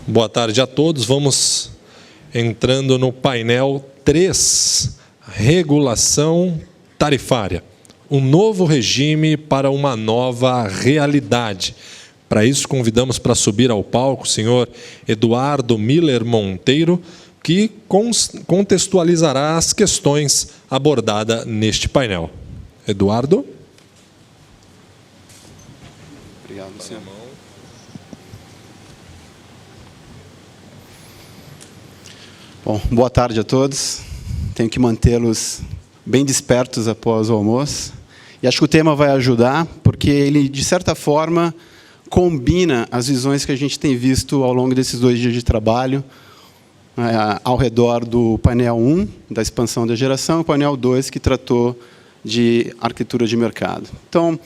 Boa tarde a todos. Vamos entrando no painel 3, regulação tarifária. Um novo regime para uma nova realidade. Para isso, convidamos para subir ao palco o senhor Eduardo Miller Monteiro, que contextualizará as questões abordadas neste painel. Eduardo. Obrigado, senhor. Bom, boa tarde a todos. Tenho que mantê-los bem despertos após o almoço. E acho que o tema vai ajudar, porque ele, de certa forma, combina as visões que a gente tem visto ao longo desses 2 dias de trabalho, ao redor do painel 1, da expansão da geração, e o painel 2, que tratou de arquitetura de mercado. Então, o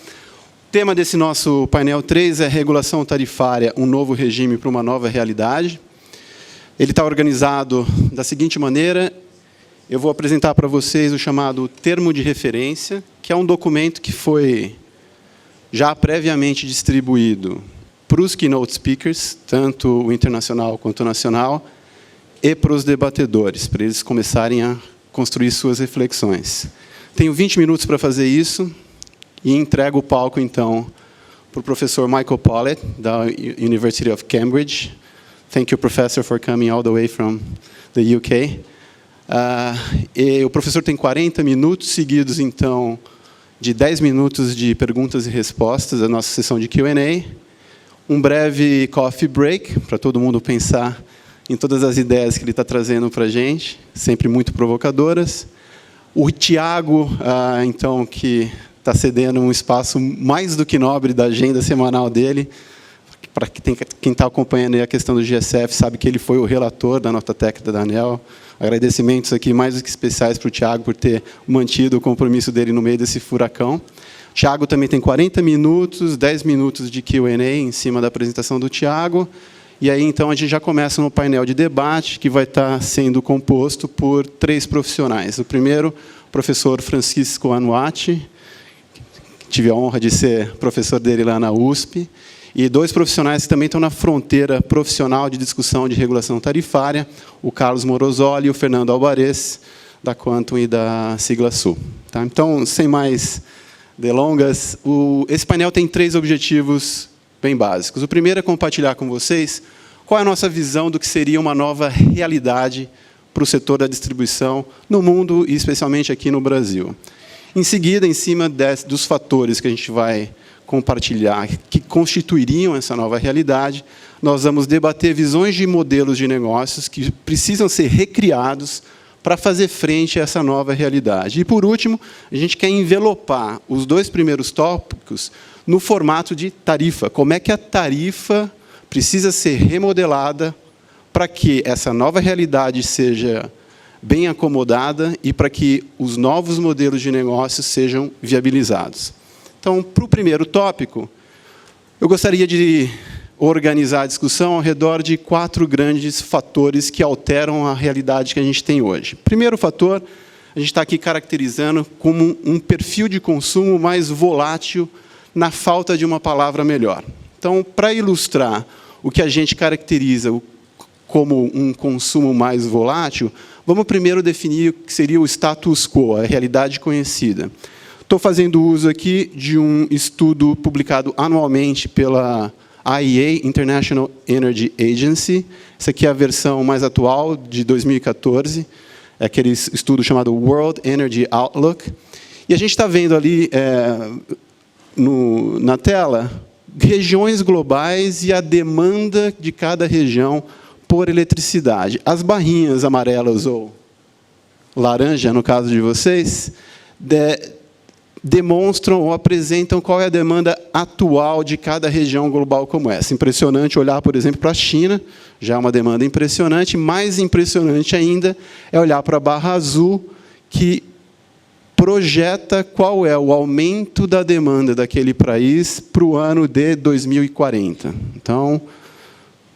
tema desse nosso painel 3 é regulação tarifária, um novo regime para uma nova realidade. Ele está organizado da seguinte maneira: eu vou apresentar para vocês o chamado termo de referência, que é um documento que foi já previamente distribuído para os keynote speakers, tanto o internacional quanto o nacional, e para os debatedores, para eles começarem a construir suas reflexões. Tenho 20 minutos para fazer isso e entrego o palco, então, para o professor Michael Pollett, da University of Cambridge. Thank you, professor, for coming all the way from the UK. E o professor tem 40 minutos seguidos, então, de 10 minutos de perguntas e respostas, a nossa sessão de Q&A. Um breve coffee break, para todo mundo pensar em todas as ideias que ele está trazendo para a gente, sempre muito provocadoras. O Tiago, então, que está cedendo um espaço mais do que nobre da agenda semanal dele. Para quem está acompanhando aí a questão do GSF, sabe que ele foi o relator da nota técnica da ANEEL. Agradecimentos aqui mais do que especiais para o Tiago por ter mantido o compromisso dele no meio desse furacão. O Tiago também tem 40 minutos, 10 minutos de Q&A em cima da apresentação do Tiago. E aí, então, a gente já começa no painel de debate, que vai estar sendo composto por 3 profissionais. O primeiro, o professor Francisco Anuati, tive a honra de ser professor dele lá na USP, e 2 profissionais que também estão na fronteira profissional de discussão de regulação tarifária, o Carlos Morosoli e o Fernando Alvarez, da Quantum e da Sigla Sul. Tá? Então, sem mais delongas, esse painel tem 3 objetivos bem básicos. O primeiro é compartilhar com vocês qual é a nossa visão do que seria uma nova realidade para o setor da distribuição no mundo e especialmente aqui no Brasil. Em seguida, em cima dos fatores que a gente vai compartilhar, que constituiriam essa nova realidade, nós vamos debater visões de modelos de negócios que precisam ser recriados para fazer frente a essa nova realidade. E, por último, a gente quer envelopar os 2 primeiros tópicos no formato de tarifa. Como é que a tarifa precisa ser remodelada para que essa nova realidade seja bem acomodada e para que os novos modelos de negócios sejam viabilizados. Então, para o primeiro tópico, eu gostaria de organizar a discussão ao redor de 4 grandes fatores que alteram a realidade que a gente tem hoje. Primeiro fator, a gente está aqui caracterizando como um perfil de consumo mais volátil, na falta de uma palavra melhor. Então, para ilustrar o que a gente caracteriza como um consumo mais volátil, vamos primeiro definir o que seria o status quo, a realidade conhecida. Estou fazendo uso aqui de um estudo publicado anualmente pela IEA, International Energy Agency. Essa aqui é a versão mais atual, de 2014. É aquele estudo chamado World Energy Outlook. E a gente está vendo ali na tela regiões globais e a demanda de cada região por eletricidade. As barrinhas amarelas ou laranja, no caso de vocês, demonstram ou apresentam qual é a demanda atual de cada região global como essa. Impressionante olhar, por exemplo, para a China, já é uma demanda impressionante. Mais impressionante ainda é olhar para a barra azul, que projeta qual é o aumento da demanda daquele país para o ano de 2040. Então,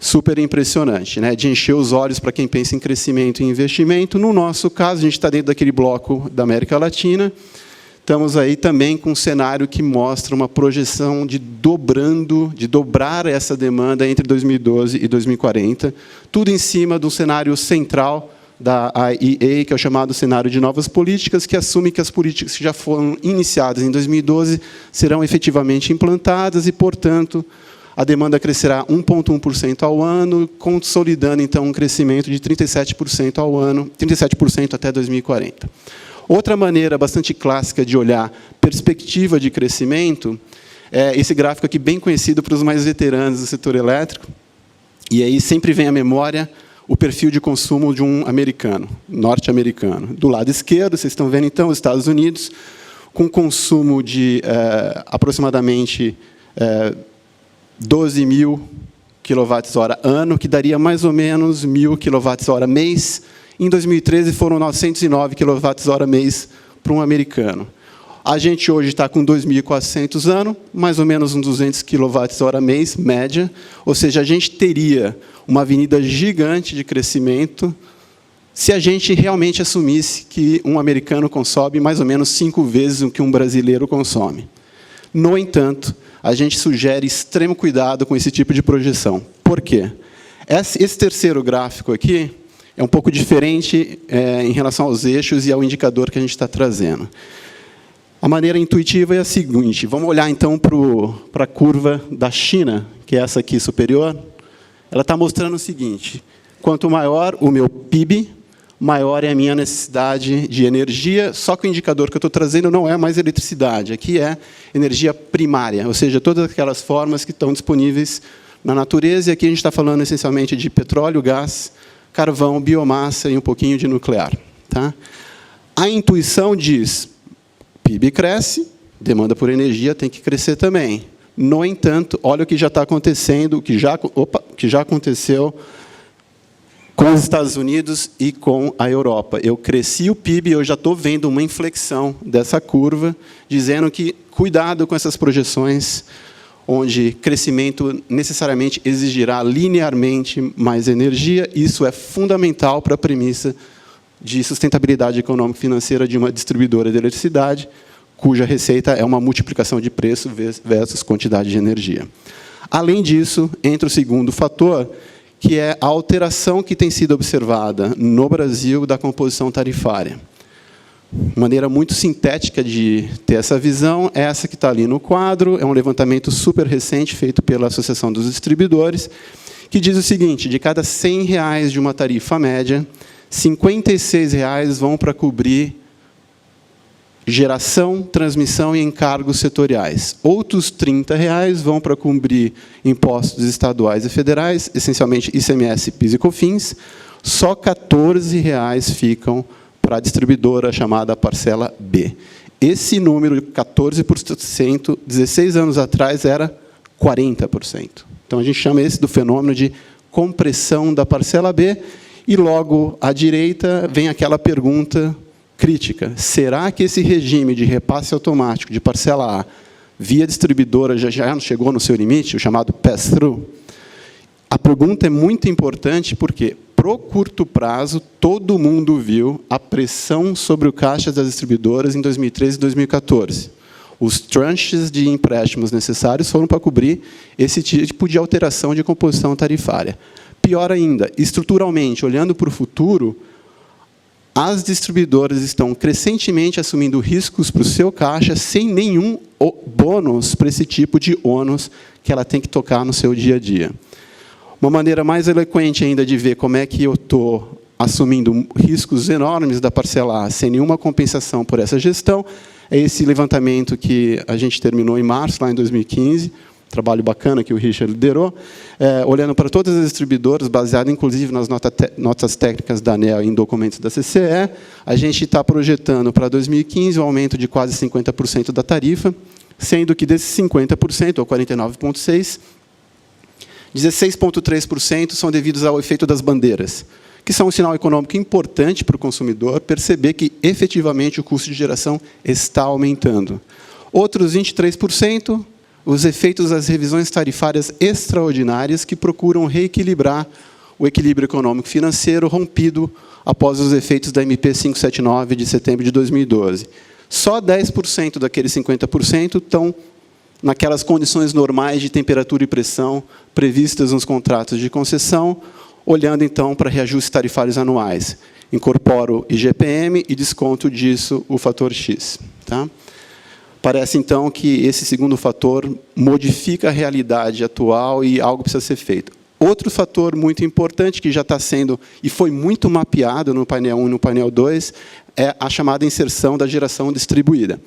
super impressionante, né? De encher os olhos para quem pensa em crescimento e investimento. No nosso caso, a gente está dentro daquele bloco da América Latina. estamos aí também com um cenário que mostra uma projeção de dobrar essa demanda entre 2012 e 2040, tudo em cima de um cenário central da IEA, que é o chamado cenário de novas políticas, que assume que as políticas que já foram iniciadas em 2012 serão efetivamente implantadas e, portanto, a demanda crescerá 1,1% ao ano, consolidando, então, um crescimento de 37% ao ano, 37% até 2040. Outra maneira bastante clássica de olhar perspectiva de crescimento é esse gráfico aqui, bem conhecido para os mais veteranos do setor elétrico, e aí sempre vem à memória o perfil de consumo de um americano, norte-americano. Do lado esquerdo, vocês estão vendo, então, os Estados Unidos, com consumo de aproximadamente 12 mil kWh ano, que daria mais ou menos 1.000 kWh mês. Em 2013, foram 909 kWh mês para um americano. A gente hoje está com 2.400 ano, mais ou menos uns 200 kWh mês, média. Ou seja, a gente teria uma avenida gigante de crescimento se a gente realmente assumisse que um americano consome mais ou menos 5 vezes o que um brasileiro consome. No entanto, a gente sugere extremo cuidado com esse tipo de projeção. Por quê? Esse terceiro gráfico aqui é um pouco diferente em relação aos eixos e ao indicador que a gente está trazendo. A maneira intuitiva é a seguinte. Vamos olhar, então, para a curva da China, que é essa aqui superior. Ela está mostrando o seguinte. Quanto maior o meu PIB, maior é a minha necessidade de energia, só que o indicador que eu estou trazendo não é mais eletricidade. Aqui é energia primária, ou seja, todas aquelas formas que estão disponíveis na natureza. E aqui a gente está falando, essencialmente, de petróleo, gás, carvão, biomassa e um pouquinho de nuclear. Tá? A intuição diz, PIB cresce, demanda por energia tem que crescer também. No entanto, olha o que já está acontecendo, o que já aconteceu com os Estados Unidos e com a Europa. Eu cresci o PIB, eu já estou vendo uma inflexão dessa curva, dizendo que cuidado com essas projeções, onde crescimento necessariamente exigirá linearmente mais energia. Isso é fundamental para a premissa de sustentabilidade econômica e financeira de uma distribuidora de eletricidade, cuja receita é uma multiplicação de preço versus quantidade de energia. Além disso, entra o segundo fator, que é a alteração que tem sido observada no Brasil da composição tarifária. Uma maneira muito sintética de ter essa visão é essa que está ali no quadro, é um levantamento super recente feito pela Associação dos Distribuidores, que diz o seguinte, de cada R$100 de uma tarifa média, R$56 vão para cobrir geração, transmissão e encargos setoriais. Outros R$30 vão para cobrir impostos estaduais e federais, essencialmente ICMS, PIS e COFINS. Só R$14 ficam para a distribuidora chamada parcela B. Esse número, 14%, 16 anos atrás, era 40%. Então, a gente chama esse do fenômeno de compressão da parcela B, e logo à direita vem aquela pergunta crítica. Será que esse regime de repasse automático de parcela A via distribuidora já chegou no seu limite, o chamado pass-through? A pergunta é muito importante porque, pro curto prazo, todo mundo viu a pressão sobre o caixa das distribuidoras em 2013 e 2014. Os tranches de empréstimos necessários foram para cobrir esse tipo de alteração de composição tarifária. Pior ainda, estruturalmente, olhando para o futuro, as distribuidoras estão crescentemente assumindo riscos para o seu caixa sem nenhum bônus para esse tipo de ônus que ela tem que tocar no seu dia a dia. Uma maneira mais eloquente ainda de ver como é que eu estou assumindo riscos enormes da parcela A sem nenhuma compensação por essa gestão é esse levantamento que a gente terminou em março, lá em 2015, trabalho bacana que o Richard liderou, olhando para todas as distribuidoras, baseado inclusive nas notas técnicas da ANEEL e em documentos da CCE, a gente está projetando para 2015 um aumento de quase 50% da tarifa, sendo que desses 50%, ou 49,6%, 16,3% são devidos ao efeito das bandeiras, que são um sinal econômico importante para o consumidor perceber que, efetivamente, o custo de geração está aumentando. Outros 23%, os efeitos das revisões tarifárias extraordinárias que procuram reequilibrar o equilíbrio econômico-financeiro rompido após os efeitos da MP 579 de setembro de 2012. Só 10% daqueles 50% estão naquelas condições normais de temperatura e pressão previstas nos contratos de concessão, olhando, então, para reajustes tarifários anuais. Incorporo IGPM e desconto disso o fator X. Tá? Parece, então, que esse segundo fator modifica a realidade atual e algo precisa ser feito. Outro fator muito importante, que já está sendo, e foi muito mapeado no painel 1 e no painel 2, é a chamada inserção da geração distribuída.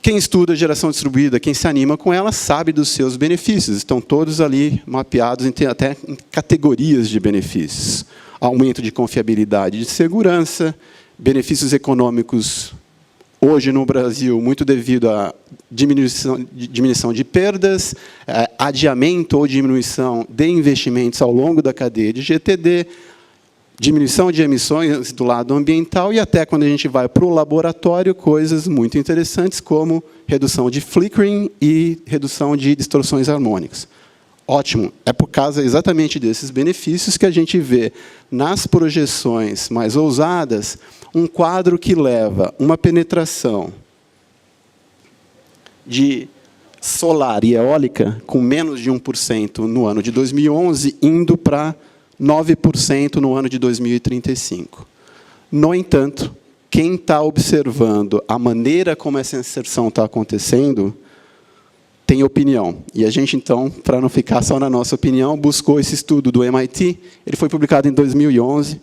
Quem estuda geração distribuída, quem se anima com ela, sabe dos seus benefícios. Estão todos ali mapeados até em categorias de benefícios. Aumento de confiabilidade e de segurança, benefícios econômicos, hoje no Brasil, muito devido à diminuição de perdas, adiamento ou diminuição de investimentos ao longo da cadeia de GTD, diminuição de emissões do lado ambiental e até quando a gente vai para o laboratório, coisas muito interessantes como redução de flickering e redução de distorções harmônicas. Ótimo, é por causa exatamente desses benefícios que a gente vê nas projeções mais ousadas um quadro que leva uma penetração de solar e eólica com menos de 1% no ano de 2011, indo para 9% no ano de 2035. No entanto, quem está observando a maneira como essa inserção está acontecendo, tem opinião. E a gente, então, para não ficar só na nossa opinião, buscou esse estudo do MIT. Ele foi publicado em 2011.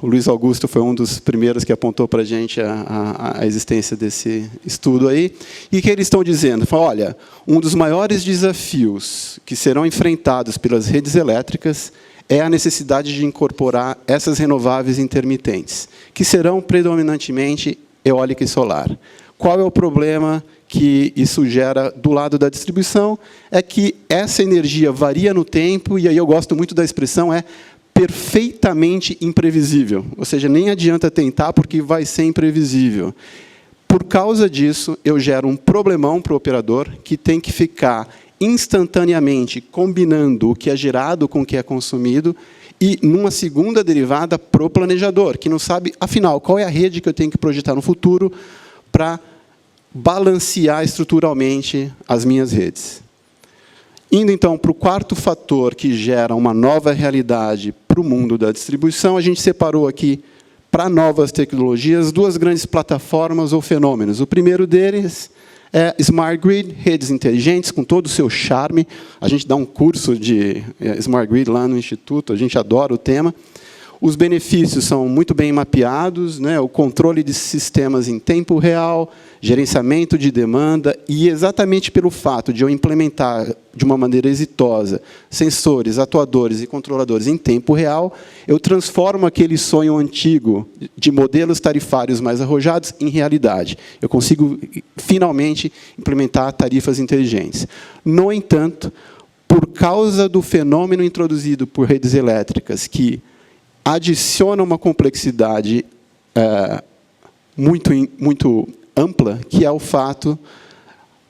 O Luiz Augusto foi um dos primeiros que apontou para a gente a existência desse estudo aí. E o que eles estão dizendo? Falam, olha, um dos maiores desafios que serão enfrentados pelas redes elétricas é a necessidade de incorporar essas renováveis intermitentes, que serão predominantemente eólica e solar. Qual é o problema que isso gera do lado da distribuição? É que essa energia varia no tempo, e aí eu gosto muito da expressão, é perfeitamente imprevisível. Ou seja, nem adianta tentar, porque vai ser imprevisível. Por causa disso, eu gero um problemão para o operador, que tem que ficar instantaneamente combinando o que é gerado com o que é consumido, e, numa segunda derivada, para o planejador, que não sabe, afinal, qual é a rede que eu tenho que projetar no futuro para balancear estruturalmente as minhas redes. Indo, então, para o quarto fator que gera uma nova realidade para o mundo da distribuição, a gente separou aqui, para novas tecnologias, duas grandes plataformas ou fenômenos. O primeiro deles é Smart Grid, redes inteligentes, com todo o seu charme. A gente dá um curso de Smart Grid lá no Instituto, a gente adora o tema. Os benefícios são muito bem mapeados, né? O controle de sistemas em tempo real, gerenciamento de demanda, e exatamente pelo fato de eu implementar de uma maneira exitosa sensores, atuadores e controladores em tempo real, eu transformo aquele sonho antigo de modelos tarifários mais arrojados em realidade. Eu consigo, finalmente, implementar tarifas inteligentes. No entanto, por causa do fenômeno introduzido por redes elétricas, que adiciona uma complexidade muito ampla, que é o fato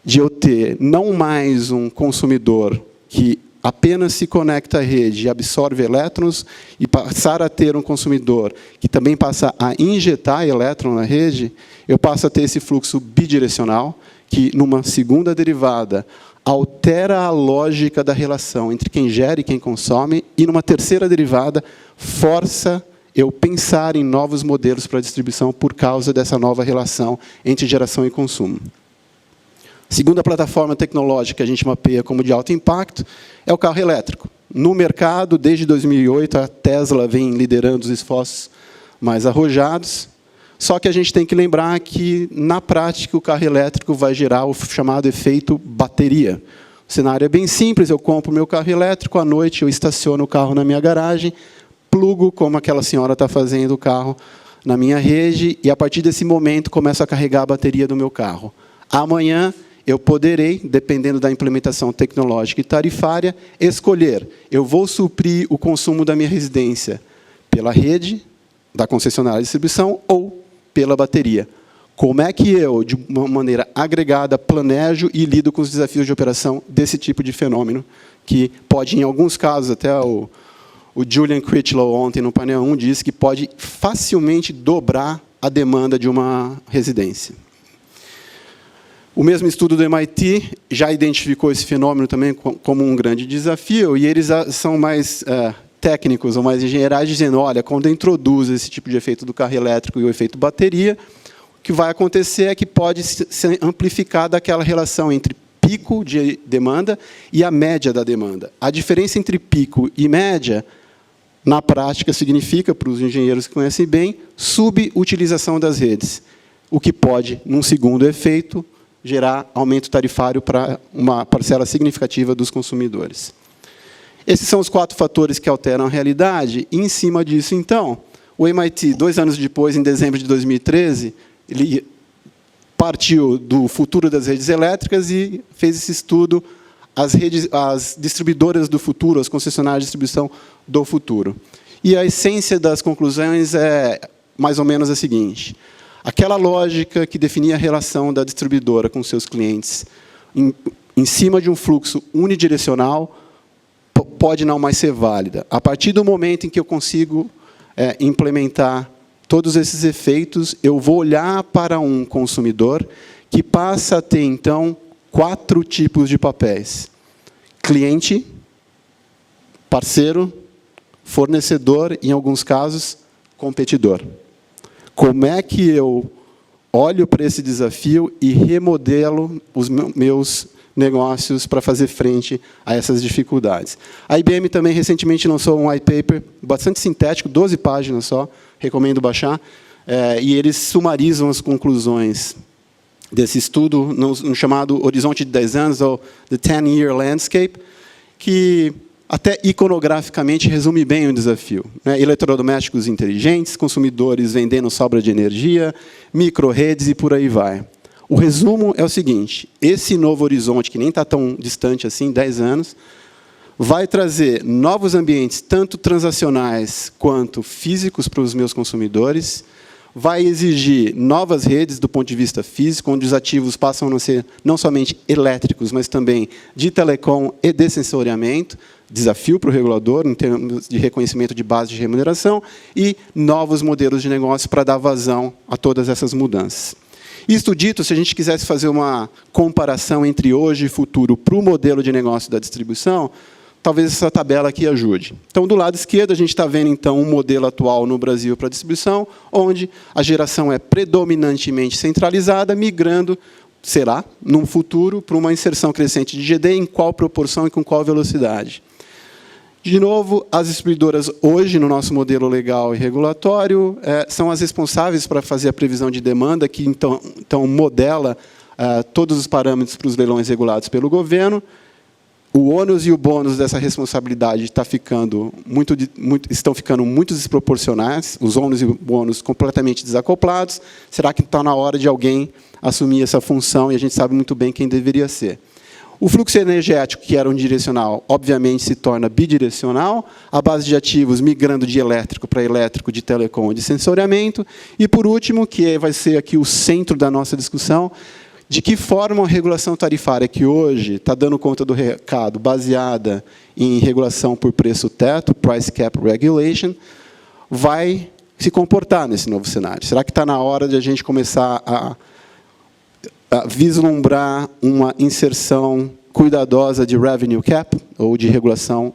de eu ter não mais um consumidor que apenas se conecta à rede e absorve elétrons, e passar a ter um consumidor que também passa a injetar elétron na rede, eu passo a ter esse fluxo bidirecional, que, numa segunda derivada, altera a lógica da relação entre quem gera e quem consome, e, numa terceira derivada, força eu pensar em novos modelos para distribuição por causa dessa nova relação entre geração e consumo. A segunda plataforma tecnológica que a gente mapeia como de alto impacto é o carro elétrico. No mercado, desde 2008, a Tesla vem liderando os esforços mais arrojados, só que a gente tem que lembrar que, na prática, o carro elétrico vai gerar o chamado efeito bateria. O cenário é bem simples, eu compro meu carro elétrico, à noite eu estaciono o carro na minha garagem, plugo, como aquela senhora está fazendo, o carro na minha rede, e, a partir desse momento, começo a carregar a bateria do meu carro. Amanhã, eu poderei, dependendo da implementação tecnológica e tarifária, escolher, eu vou suprir o consumo da minha residência pela rede da concessionária de distribuição ou pela bateria. Como é que eu, de uma maneira agregada, planejo e lido com os desafios de operação desse tipo de fenômeno, que pode, em alguns casos, até o Julian Critchlow, ontem, no painel 1, disse que pode facilmente dobrar a demanda de uma residência. O mesmo estudo do MIT já identificou esse fenômeno também como um grande desafio, e eles são mais técnicos ou mais engenheirais, dizendo, olha, quando introduz esse tipo de efeito do carro elétrico e o efeito bateria, o que vai acontecer é que pode ser amplificada aquela relação entre pico de demanda e a média da demanda. A diferença entre pico e média, na prática, significa, para os engenheiros que conhecem bem, subutilização das redes, o que pode, num segundo efeito, gerar aumento tarifário para uma parcela significativa dos consumidores. Esses são os 4 fatores que alteram a realidade. E, em cima disso, então, o MIT, 2 anos depois, em dezembro de 2013, ele partiu do futuro das redes elétricas e fez esse estudo, as distribuidoras do futuro, as concessionárias de distribuição do futuro. E a essência das conclusões é mais ou menos a seguinte: aquela lógica que definia a relação da distribuidora com seus clientes em cima de um fluxo unidirecional pode não mais ser válida. A partir do momento em que eu consigo implementar todos esses efeitos, eu vou olhar para um consumidor que passa a ter, então, 4 tipos de papéis: cliente, parceiro, fornecedor e, em alguns casos, competidor. Como é que eu olho para esse desafio e remodelo os meus negócios para fazer frente a essas dificuldades? A IBM também recentemente lançou um white paper bastante sintético, 12 páginas só, recomendo baixar, e eles sumarizam as conclusões desse estudo no chamado Horizonte de 10 anos, ou The 10-Year Landscape, que até iconograficamente resume bem o desafio. Eletrodomésticos inteligentes, consumidores vendendo sobra de energia, micro-redes e por aí vai. O resumo é o seguinte: esse novo horizonte, que nem está tão distante assim, 10 anos, vai trazer novos ambientes, tanto transacionais quanto físicos, para os meus consumidores, vai exigir novas redes do ponto de vista físico, onde os ativos passam a ser não somente elétricos, mas também de telecom e de sensoriamento, desafio para o regulador em termos de reconhecimento de base de remuneração, e novos modelos de negócio para dar vazão a todas essas mudanças. Isto dito, se a gente quisesse fazer uma comparação entre hoje e futuro para o modelo de negócio da distribuição, talvez essa tabela aqui ajude. Então, do lado esquerdo, a gente está vendo, então, um modelo atual no Brasil para a distribuição, onde a geração é predominantemente centralizada, migrando, será, num futuro, para uma inserção crescente de GD, em qual proporção e com qual velocidade. De novo, as distribuidoras hoje, no nosso modelo legal e regulatório, são as responsáveis para fazer a previsão de demanda, que então modela todos os parâmetros para os leilões regulados pelo governo. O ônus e o bônus dessa responsabilidade estão ficando muito desproporcionais, os ônus e o bônus completamente desacoplados. Será que está na hora de alguém assumir essa função? E a gente sabe muito bem quem deveria ser. O fluxo energético, que era unidirecional, obviamente se torna bidirecional, a base de ativos migrando de elétrico para elétrico, de telecom e de sensoriamento. E, por último, que vai ser aqui o centro da nossa discussão, de que forma a regulação tarifária, que hoje está dando conta do recado, baseada em regulação por preço teto, Price Cap Regulation, vai se comportar nesse novo cenário. Será que está na hora de a gente começar a vislumbrar uma inserção cuidadosa de revenue cap, ou de regulação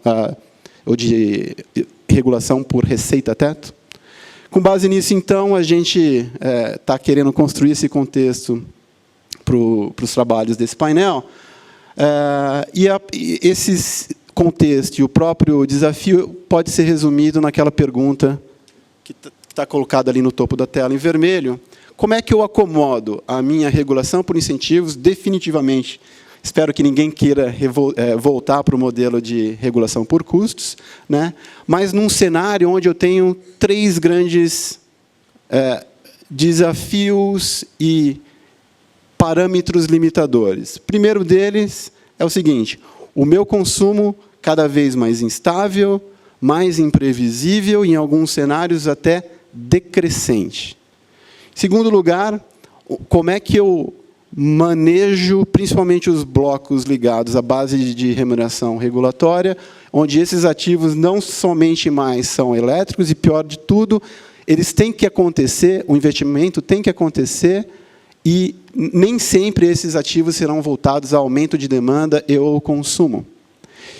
por receita teto? Com base nisso, então, a gente está querendo construir esse contexto para os trabalhos desse painel. Esse contexto e o próprio desafio pode ser resumido naquela pergunta que está colocada ali no topo da tela em vermelho: como é que eu acomodo a minha regulação por incentivos? Definitivamente, espero que ninguém queira voltar para o modelo de regulação por custos, né? Mas num cenário onde eu tenho 3 grandes desafios e parâmetros limitadores. O primeiro deles é o seguinte: o meu consumo cada vez mais instável, mais imprevisível e, em alguns cenários, até decrescente. Em segundo lugar, como é que eu manejo principalmente os blocos ligados à base de remuneração regulatória, onde esses ativos não somente mais são elétricos e, pior de tudo, eles têm que acontecer, o investimento tem que acontecer, e nem sempre esses ativos serão voltados ao aumento de demanda e ou consumo.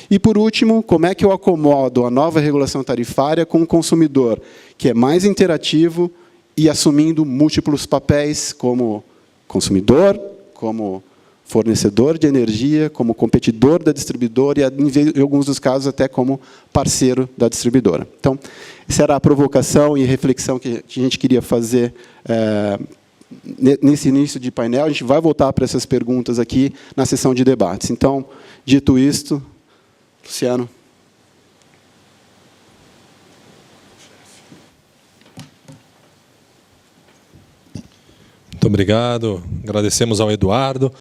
E, por último, como é que eu acomodo a nova regulação tarifária com o consumidor, que é mais interativo e assumindo múltiplos papéis, como consumidor, como fornecedor de energia, como competidor da distribuidora e, em alguns dos casos, até como parceiro da distribuidora. Então, essa era a provocação e reflexão que a gente queria fazer nesse início de painel. A gente vai voltar para essas perguntas aqui na sessão de debates. Então, dito isto, Luciano. Muito obrigado. Agradecemos ao Eduardo.